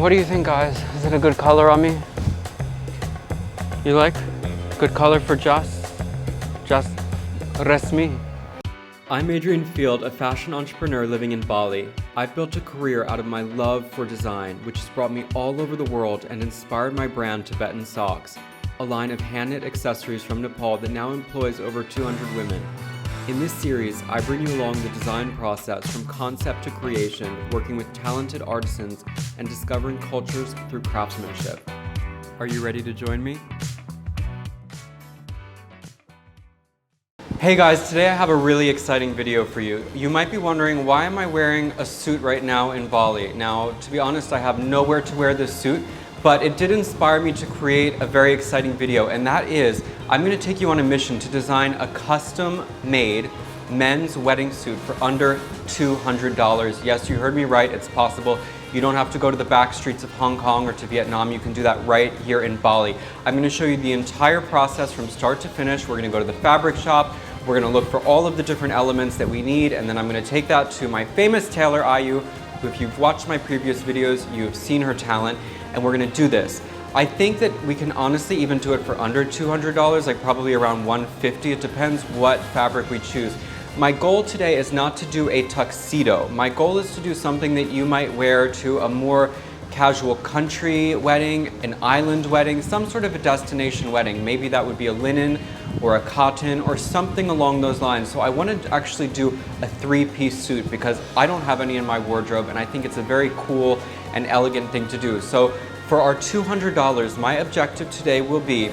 What do you think, guys? Is it a good color on me? You like? Good color for just resmi. I'm Adrian Field, a fashion entrepreneur living in Bali. I've built a career out of my love for design, which has brought me all over the world and inspired my brand Tibetan Socks, a line of hand-knit accessories from Nepal that now employs over 200 women. In this series, I bring you along the design process from concept to creation, working with talented artisans and discovering cultures through craftsmanship. Are you ready to join me? Hey guys, today I have a really exciting video for you. You might be wondering, why am I wearing a suit right now in Bali? Now, to be honest, I have nowhere to wear this suit, but it did inspire me to create a very exciting video, and that is, I'm gonna take you on a mission to design a custom-made men's wedding suit for under $200. Yes, you heard me right, it's possible. You don't have to go to the back streets of Hong Kong or to Vietnam. You can do that right here in Bali. I'm gonna show you the entire process from start to finish. We're gonna go to the fabric shop. We're gonna look for all of the different elements that we need, and then I'm gonna take that to my famous tailor, Ayu, who, if you've watched my previous videos, you've seen her talent, and we're gonna do this. I think that we can honestly even do it for under $200, like probably around $150. It depends what fabric we choose. My goal today is not to do a tuxedo. My goal is to do something that you might wear to a more casual country wedding, an island wedding, some sort of a destination wedding. Maybe that would be a linen or a cotton or something along those lines. So I wanted to actually do a three-piece suit because I don't have any in my wardrobe, and I think it's a very cool and elegant thing to do. So for our $200, my objective today will be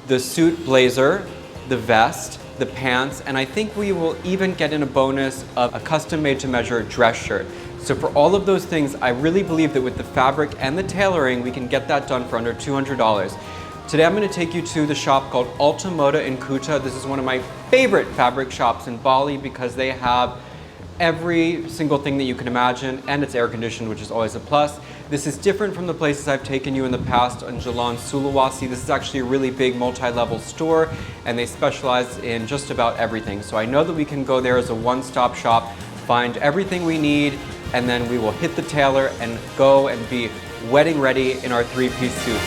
the suit blazer, the vest, the pants, and I think we will even get in a bonus of a custom made to measure dress shirt. So for all of those things, I really believe that with the fabric and the tailoring, we can get that done for under $200. Today I'm going to take you to the shop called Alta Moda in Kuta. This is one of my favorite fabric shops in Bali because they have every single thing that you can imagine, and it's air conditioned, which is always a plus. This is different from the places I've taken you in the past in Jalan, Sulawesi. This is actually a really big multi-level store, and they specialize in just about everything. So I know that we can go there as a one-stop shop, find everything we need, and then we will hit the tailor and go and be wedding ready in our three-piece suit.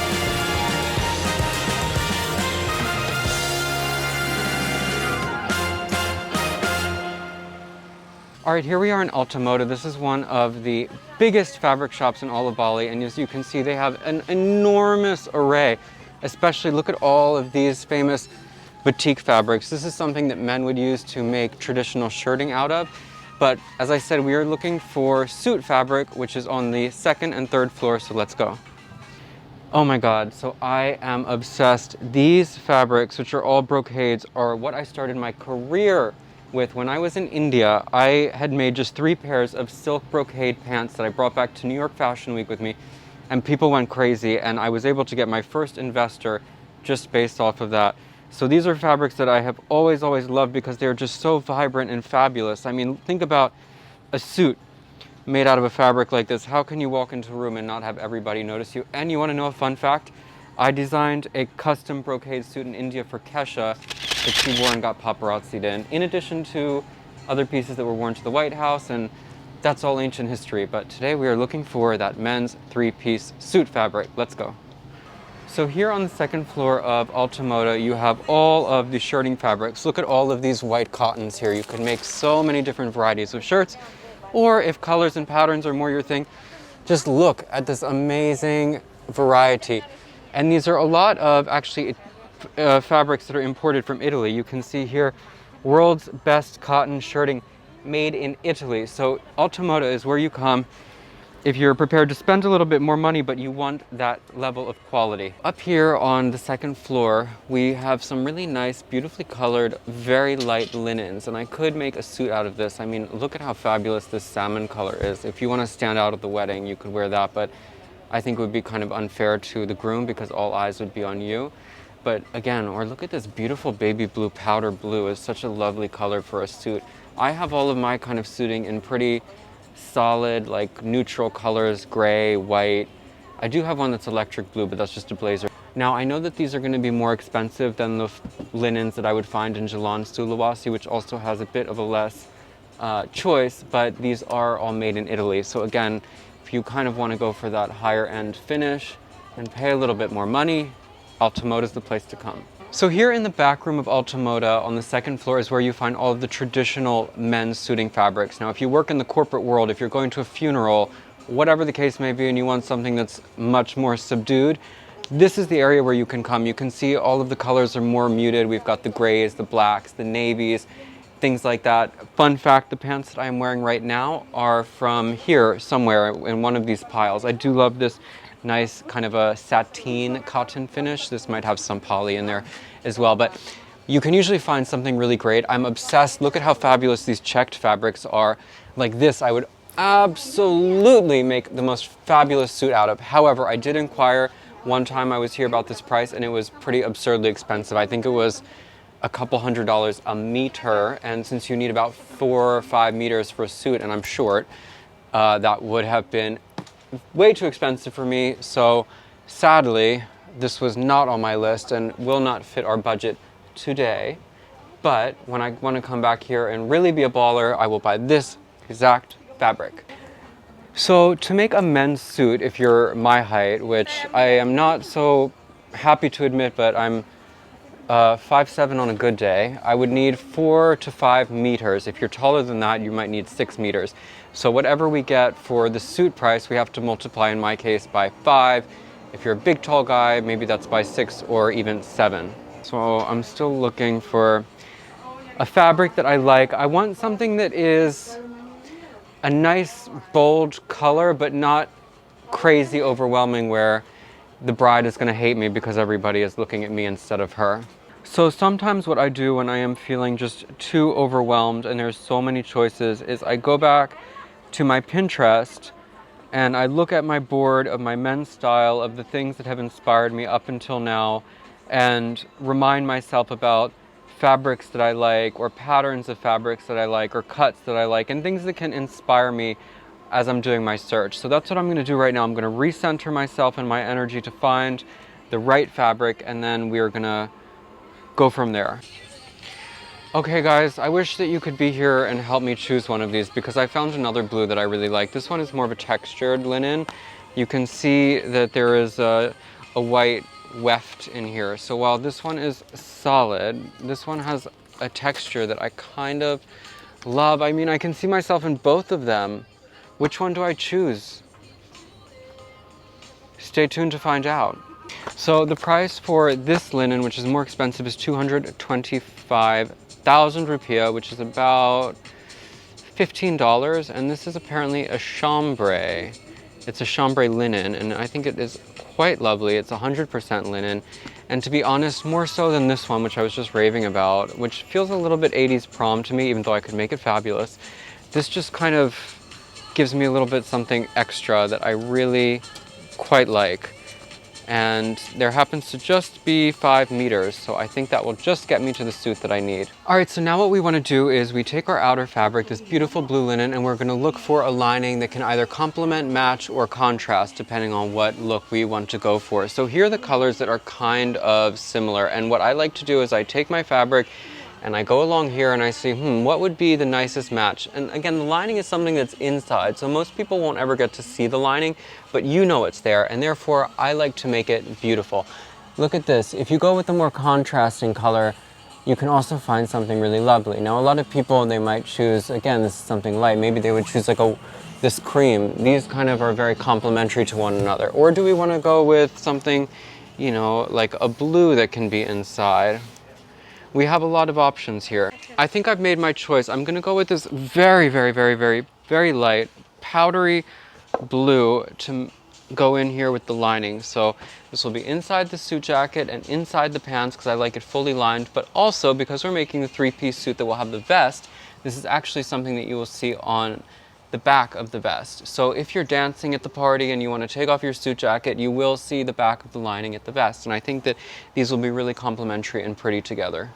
All right, here we are in Alta Moda. This is one of the biggest fabric shops in all of Bali, and as you can see, they have an enormous array. Especially look at all of these famous batik fabrics. This is something that men would use to make traditional shirting out of. But as I said, we are looking for suit fabric, which is on the second and third floor, so let's go. Oh my God, so I am obsessed. These fabrics, which are all brocades, are what I started my career with. When I was in India, I had made just 3 pairs of silk brocade pants that I brought back to New York Fashion Week with me, and people went crazy, and I was able to get my first investor just based off of that. So these are fabrics that I have always loved because they're just so vibrant and fabulous. I mean, think about a suit made out of a fabric like this. How can you walk into a room and not have everybody notice you? And you want to know a fun fact? I designed a custom brocade suit in India for Kesha that she wore and got paparazzi'd in addition to other pieces that were worn to the White House, and that's all ancient history. But today we are looking for that men's three-piece suit fabric. Let's go. So here on the second floor of Alta Moda, you have all of the shirting fabrics. Look at all of these white cottons here. You can make so many different varieties of shirts, or if colors and patterns are more your thing, just look at this amazing variety. And these are a lot of actually fabrics that are imported from Italy. You can see here, world's best cotton shirting made in Italy. So Alta Moda is where you come if you're prepared to spend a little bit more money, but you want that level of quality. Up here on the second floor, we have some really nice, beautifully colored, very light linens, and I could make a suit out of this. I mean, look at how fabulous this salmon color is. If you want to stand out at the wedding, you could wear that, but I think it would be kind of unfair to the groom because all eyes would be on you. But again, or look at this beautiful baby blue, powder blue is such a lovely color for a suit. I have all of my kind of suiting in pretty solid, like neutral colors, gray, white. I do have one that's electric blue, but that's just a blazer. Now, I know that these are going to be more expensive than the linens that I would find in Jalan, Sulawesi, which also has a bit of a less choice, but these are all made in Italy. So again, if you kind of want to go for that higher end finish and pay a little bit more money, Alta Moda is the place to come. So here in the back room of Alta Moda on the second floor is where you find all of the traditional men's suiting fabrics. Now, if you work in the corporate world, if you're going to a funeral, whatever the case may be, and you want something that's much more subdued, this is the area where you can come. You can see all of the colors are more muted. We've got the grays, the blacks, the navies, things like that. Fun fact, the pants that I'm wearing right now are from here somewhere in one of these piles. I do love this nice kind of a sateen cotton finish. This might have some poly in there as well, but you can usually find something really great. I'm obsessed. Look at how fabulous these checked fabrics are. Like this, I would absolutely make the most fabulous suit out of. However, I did inquire one time I was here about this price, and it was pretty absurdly expensive. I think it was a couple $100s a meter, and since you need about 4 or 5 meters for a suit, and I'm short, that would have been way too expensive for me. So sadly, this was not on my list and will not fit our budget today. But when I want to come back here and really be a baller, I will buy this exact fabric. So to make a men's suit, if you're my height, which I am not so happy to admit, but I'm 5'7" on a good day, I would need 4 to 5 meters. If you're taller than that, you might need 6 meters. So whatever we get for the suit price, we have to multiply, in my case, by 5. If you're a big, tall guy, maybe that's by 6 or even 7. So I'm still looking for a fabric that I like. I want something that is a nice, bold color, but not crazy overwhelming where the bride is going to hate me because everybody is looking at me instead of her. So sometimes what I do when I am feeling just too overwhelmed and there's so many choices is I go back to my Pinterest and I look at my board of my men's style, of the things that have inspired me up until now, and remind myself about fabrics that I like, or patterns of fabrics that I like, or cuts that I like, and things that can inspire me as I'm doing my search. So that's what I'm going to do right now. I'm going to recenter myself and my energy to find the right fabric, and then we're going to go from there. Okay guys, I wish that you could be here and help me choose one of these, because I found another blue that I really like. This one is more of a textured linen. You can see that there is a white weft in here. So while this one is solid, this one has a texture that I kind of love. I mean, I can see myself in both of them. Which one do I choose? Stay tuned to find out. So the price for this linen, which is more expensive, is 225,000 rupiah, which is about $15. And this is apparently a chambray. It's a chambray linen, and I think it is quite lovely. It's 100% linen. And to be honest, more so than this one, which I was just raving about, which feels a little bit 80s prom to me, even though I could make it fabulous. This just kind of gives me a little bit something extra that I really quite like. And there happens to just be 5 meters, so I think that will just get me to the suit that I need. All right, so now what we want to do is we take our outer fabric, this beautiful blue linen, and we're going to look for a lining that can either complement, match, or contrast, depending on what look we want to go for. So here are the colors that are kind of similar, and what I like to do is I take my fabric and I go along here and I see, what would be the nicest match? And again, the lining is something that's inside, so most people won't ever get to see the lining, but you know it's there, and therefore I like to make it beautiful. Look at this. If you go with a more contrasting color, you can also find something really lovely. Now, a lot of people, they might choose, again, this is something light, maybe they would choose like this cream. These kind of are very complementary to one another. Or do we want to go with something, you know, like a blue that can be inside? We have a lot of options here. I think I've made my choice. I'm gonna go with this very, very, very, very, very light, powdery blue to go in here with the lining. So this will be inside the suit jacket and inside the pants because I like it fully lined, but also because we're making the 3-piece suit that will have the vest, this is actually something that you will see on the back of the vest. So if you're dancing at the party and you want to take off your suit jacket, you will see the back of the lining at the vest. And I think that these will be really complementary and pretty together.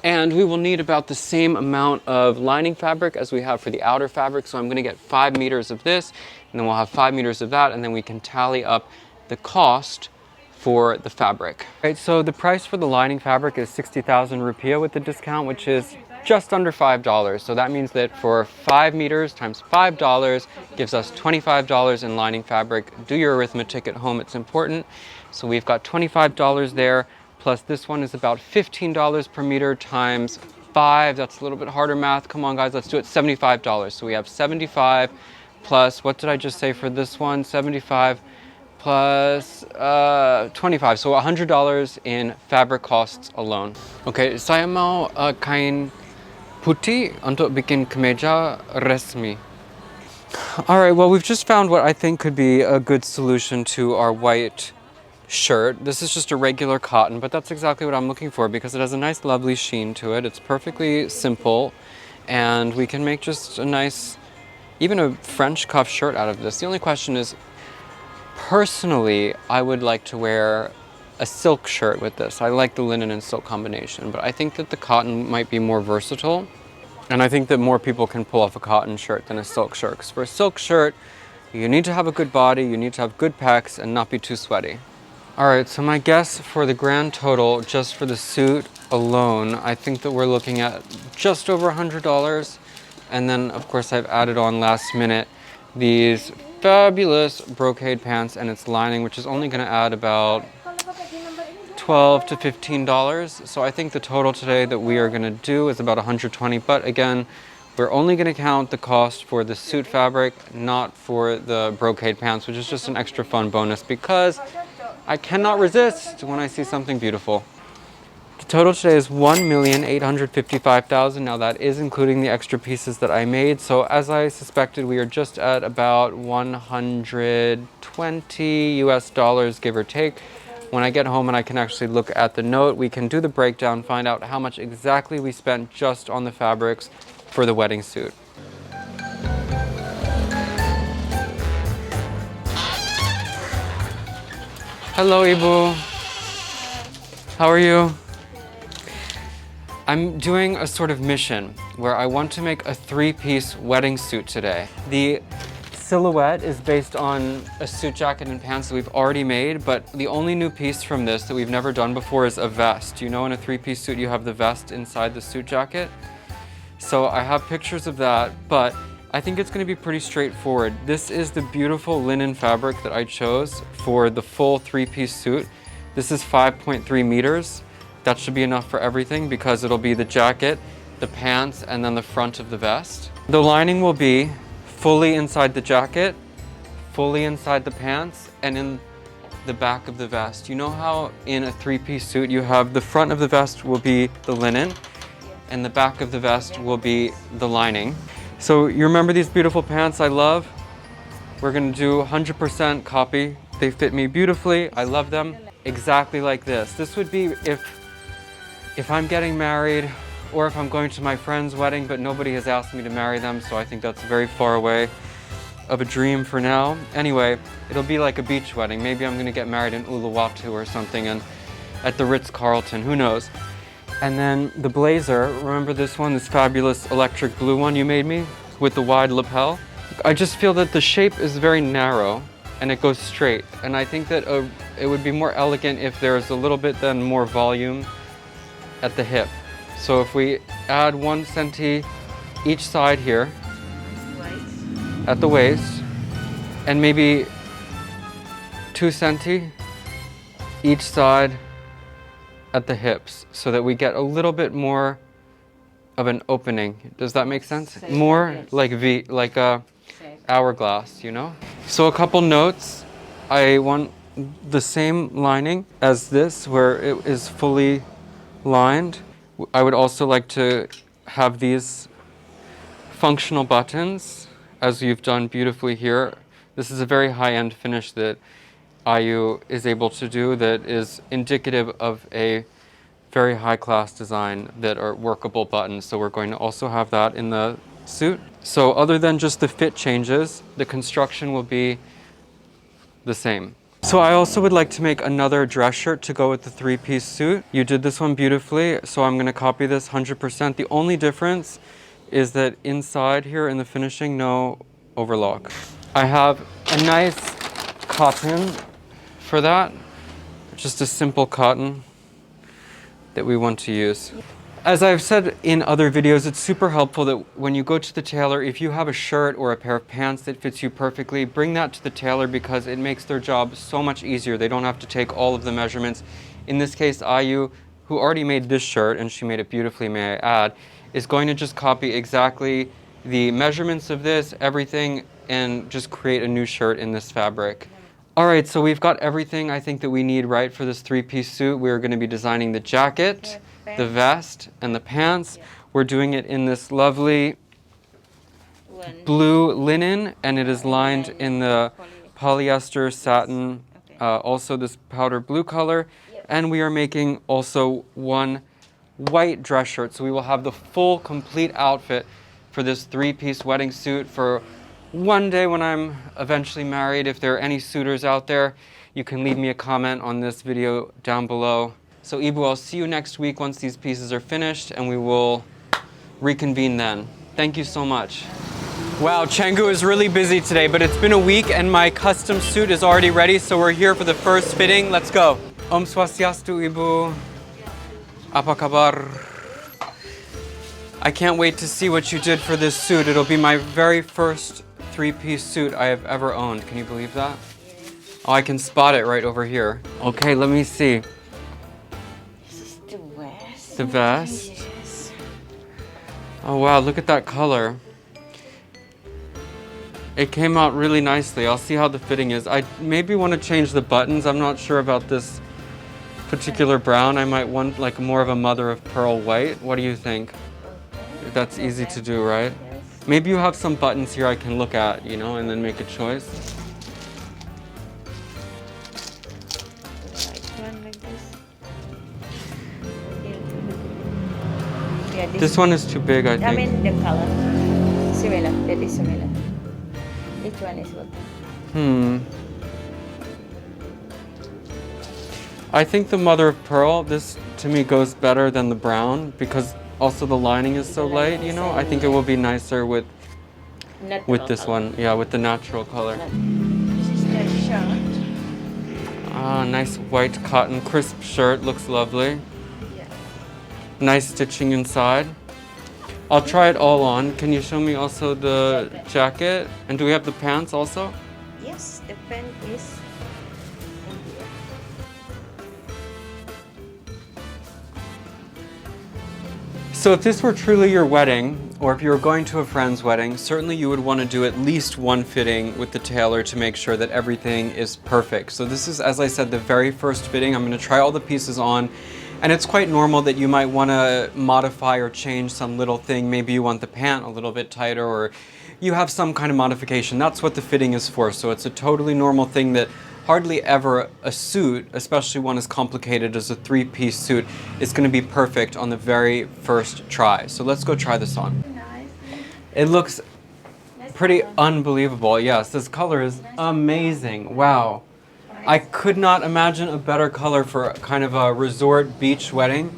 And we will need about the same amount of lining fabric as we have for the outer fabric. So I'm going to get 5 meters of this, and then we'll have 5 meters of that, and then we can tally up the cost for the fabric. Right, so the price for the lining fabric is 60,000 rupiah with the discount, which is just under $5. So that means that for 5 meters times $5 gives us $25 in lining fabric. Do your arithmetic at home, it's important. So we've got $25 there, plus this one is about $15 per meter times 5. That's a little bit harder math. Come on guys, let's do it. $75. So we have 75 plus, what did I just say for this one? 75 plus 25. So $100 in fabric costs alone. Okay, saya mau kain putih untuk bikin kemeja resmi. All right, well, we've just found what I think could be a good solution to our white shirt. This is just a regular cotton, but that's exactly what I'm looking for because it has a nice, lovely sheen to it. It's perfectly simple, and we can make just a nice, even a French cuff shirt out of this. The only question is, personally, I would like to wear a silk shirt with this. I like the linen and silk combination, but I think that the cotton might be more versatile. And I think that more people can pull off a cotton shirt than a silk shirt. Because for a silk shirt, you need to have a good body, you need to have good pecs, and not be too sweaty. All right, so my guess for the grand total, just for the suit alone, I think that we're looking at just over $100. And then, of course, I've added on last minute these fabulous brocade pants and its lining, which is only going to add about $12 to $15. So I think the total today that we are going to do is about $120. But again, we're only going to count the cost for the suit fabric, not for the brocade pants, which is just an extra fun bonus because I cannot resist when I see something beautiful. The total today is $1,855,000. Now that is including the extra pieces that I made. So as I suspected, we are just at about 120 US dollars, give or take. When I get home and I can actually look at the note, we can do the breakdown, find out how much exactly we spent just on the fabrics for the wedding suit. Hello, Ibu. How are you? I'm doing a sort of mission where I want to make a 3-piece wedding suit today. The silhouette is based on a suit jacket and pants that we've already made, but the only new piece from this that we've never done before is a vest. You know, in a 3-piece suit, you have the vest inside the suit jacket. So I have pictures of that, but I think it's going to be pretty straightforward. This is the beautiful linen fabric that I chose for the full 3-piece suit. This is 5.3 meters. That should be enough for everything because it'll be the jacket, the pants, and then the front of the vest. The lining will be fully inside the jacket, fully inside the pants, and in the back of the vest. You know how in a 3-piece suit you have the front of the vest will be the linen and the back of the vest will be the lining. So you remember these beautiful pants I love? We're gonna do 100% copy. They fit me beautifully. I love them exactly like this. This would be if I'm getting married or if I'm going to my friend's wedding, but nobody has asked me to marry them, so I think that's very far away of a dream for now. Anyway, it'll be like a beach wedding. Maybe I'm gonna get married in Uluwatu or something and at the Ritz-Carlton, who knows. And then the blazer, remember this one, this fabulous electric blue one you made me with the wide lapel? I just feel that the shape is very narrow and it goes straight. And I think that it would be more elegant if there's a little bit then more volume at the hip. So if we add 1 centi each side here at the waist and maybe 2 centi each side at the hips so that we get a little bit more of an opening. Does that make sense? More like like a hourglass, you know? So a couple notes. I want the same lining as this where it is fully lined. I would also like to have these functional buttons as you've done beautifully here. This is a very high-end finish that IU is able to do that is indicative of a very high-class design that are workable buttons. So we're going to also have that in the suit. So other than just the fit changes, the construction will be the same. So I also would like to make another dress shirt to go with the 3-piece suit. You did this one beautifully, so I'm gonna copy this 100%. The only difference is that inside here in the finishing, no overlock. I have a nice cotton for that, just a simple cotton that we want to use. As I've said in other videos, it's super helpful that when you go to the tailor, if you have a shirt or a pair of pants that fits you perfectly, bring that to the tailor because it makes their job so much easier. They don't have to take all of the measurements. In this case, Ayu, who already made this shirt, and she made it beautifully, may I add, is going to just copy exactly the measurements of this, everything, and just create a new shirt in this fabric. All right, so we've got everything I think that we need right for this three-piece suit. We're going to be designing the jacket, the vest, and the pants. We're doing it in this lovely blue linen, and it is lined in the polyester satin, also this powder blue color. And we are making also one white dress shirt. So we will have the full, complete outfit for this three-piece wedding suit for one day when I'm eventually married. If there are any suitors out there, you can leave me a comment on this video down below. So Ibu, I'll see you next week once these pieces are finished, and we will reconvene then. Thank you so much. Wow, Canggu is really busy today, but it's been a week and my custom suit is already ready, so we're here for the first fitting. Let's go. Om Swastiastu, Ibu. Apa kabar? I can't wait to see what you did for this suit. It'll be my very first three-piece suit I have ever owned. Can you believe that? Oh, I can spot it right over here. Okay, let me see. This is the vest. The vest? Yes. Oh wow, look at that color. It came out really nicely. I'll see how the fitting is. I maybe want to change the buttons. I'm not sure about this particular brown. I might want like more of a mother of pearl white. What do you think? That's easy to do, right? Yes. Maybe you have some buttons here I can look at, you know, and then make a choice. White one like this. Yeah, This one is too big, I I think. mean the color. Similar. That is similar. Which one is what? I think the mother of pearl, this to me goes better than the brown because also the lining is so light, you know. I think it will be nicer with this one. Yeah, with the natural color. This is the shirt. Ah, nice white cotton crisp shirt, looks lovely. Yeah. Nice stitching inside. I'll try it all on. Can you show me also the jacket? And do we have the pants also? Yes, the pen is in here. So if this were truly your wedding, or if you were going to a friend's wedding, certainly you would want to do at least one fitting with the tailor to make sure that everything is perfect. So this is, as I said, the very first fitting. I'm going to try all the pieces on. And it's quite normal that you might want to modify or change some little thing. Maybe you want the pant a little bit tighter, or you have some kind of modification. That's what the fitting is for. So it's a totally normal thing that hardly ever a suit, especially one as complicated as a three-piece suit, is going to be perfect on the very first try. So let's go try this on. Nice. It looks pretty unbelievable. Yes, this color is amazing. Wow. I could not imagine a better color for kind of a resort beach wedding.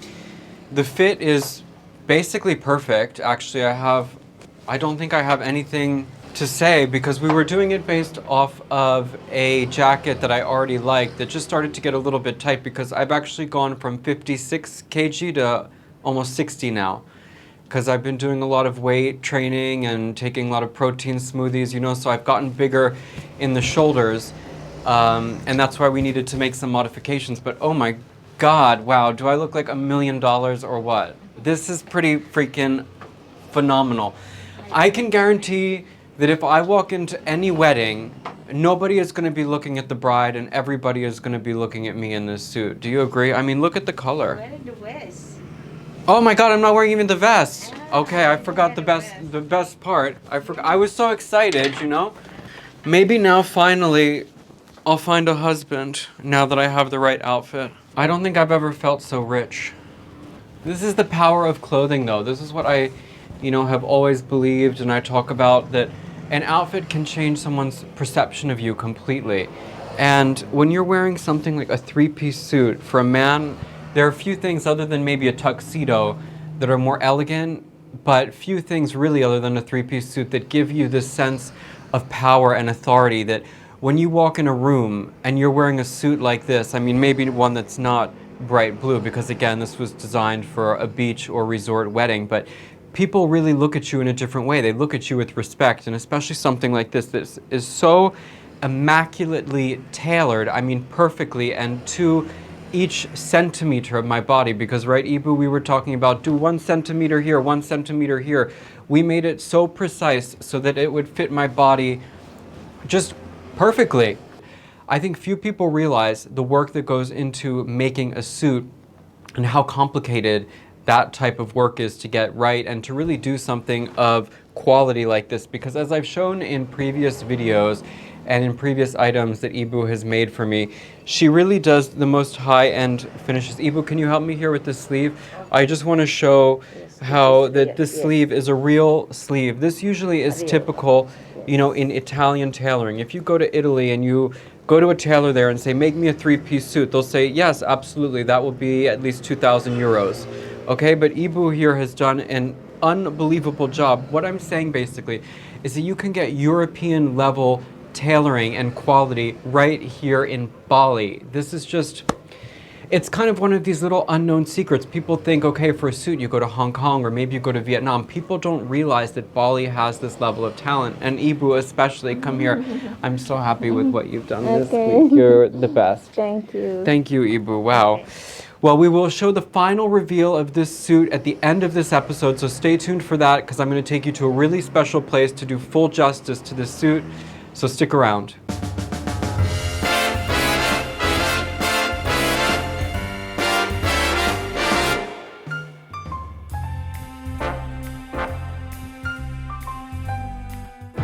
The fit is basically perfect. Actually, I don't think I have anything to say because we were doing it based off of a jacket that I already liked that just started to get a little bit tight because I've actually gone from 56 kg to almost 60 now because I've been doing a lot of weight training and taking a lot of protein smoothies, you know, so I've gotten bigger in the shoulders. And that's why we needed to make some modifications. But oh my God, wow, do I look like $1 million or what? This is pretty freaking phenomenal. I can guarantee that if I walk into any wedding, nobody is going to be looking at the bride and everybody is going to be looking at me in this suit. Do you agree? I mean, look at the color. Where is the vest? Oh my God, I'm not wearing even the vest. Okay, I forgot the best part. I was so excited, you know? Maybe now finally I'll find a husband now that I have the right outfit. I don't think I've ever felt so rich. This is the power of clothing though. This is what I, you know, have always believed and I talk about, that an outfit can change someone's perception of you completely. And when you're wearing something like a three-piece suit, for a man, there are few things other than maybe a tuxedo that are more elegant, but few things really other than a three-piece suit that give you this sense of power and authority that when you walk in a room and you're wearing a suit like this, I mean, maybe one that's not bright blue because again, this was designed for a beach or resort wedding, but people really look at you in a different way. They look at you with respect, and especially something like this that is so immaculately tailored, I mean perfectly, and to each centimeter of my body, because right, Ibu, we were talking about do 1 centimeter here, 1 centimeter here. We made it so precise so that it would fit my body just perfectly. I think few people realize the work that goes into making a suit and how complicated that type of work is to get right and to really do something of quality like this, because as I've shown in previous videos and in previous items that Ibu has made for me, she really does the most high-end finishes. Ibu, can you help me here with this sleeve? I just want to show how that this sleeve is a real sleeve. This usually is typical, you know, in Italian tailoring. If you go to Italy and you go to a tailor there and say, make me a 3-piece suit, they'll say, yes, absolutely, that will be at least 2,000 euros. Okay, but Ibu here has done an unbelievable job. What I'm saying basically is that you can get European level tailoring and quality right here in Bali. This is just, it's kind of one of these little unknown secrets. People think, okay, for a suit you go to Hong Kong or maybe you go to Vietnam. People don't realize that Bali has this level of talent, and Ibu especially, come here. I'm so happy with what you've done this week. You're the best. Thank you. Thank you, Ibu. Wow. Okay. Well, we will show the final reveal of this suit at the end of this episode, so stay tuned for that because I'm going to take you to a really special place to do full justice to this suit. So stick around.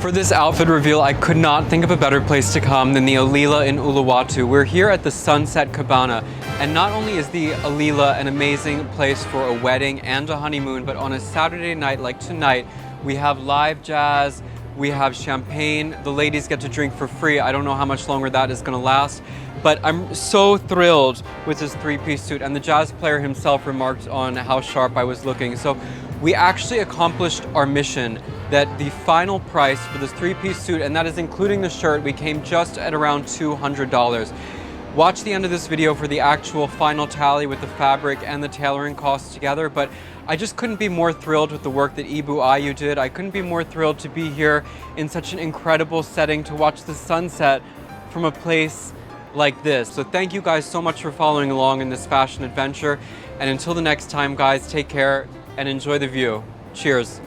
For this outfit reveal, I could not think of a better place to come than the Alila in Uluwatu. We're here at the Sunset Cabana, and not only is the Alila an amazing place for a wedding and a honeymoon, but on a Saturday night like tonight, we have live jazz, we have champagne, the ladies get to drink for free. I don't know how much longer that is gonna last, but I'm so thrilled with this 3-piece suit, and the jazz player himself remarked on how sharp I was looking. So we actually accomplished our mission, that the final price for this 3-piece suit, and that is including the shirt, we came just at around $200. Watch the end of this video for the actual final tally with the fabric and the tailoring costs together, but I just couldn't be more thrilled with the work that Ibu Ayu did. I couldn't be more thrilled to be here in such an incredible setting to watch the sunset from a place like this. So thank you guys so much for following along in this fashion adventure. And until the next time, guys, take care and enjoy the view. Cheers.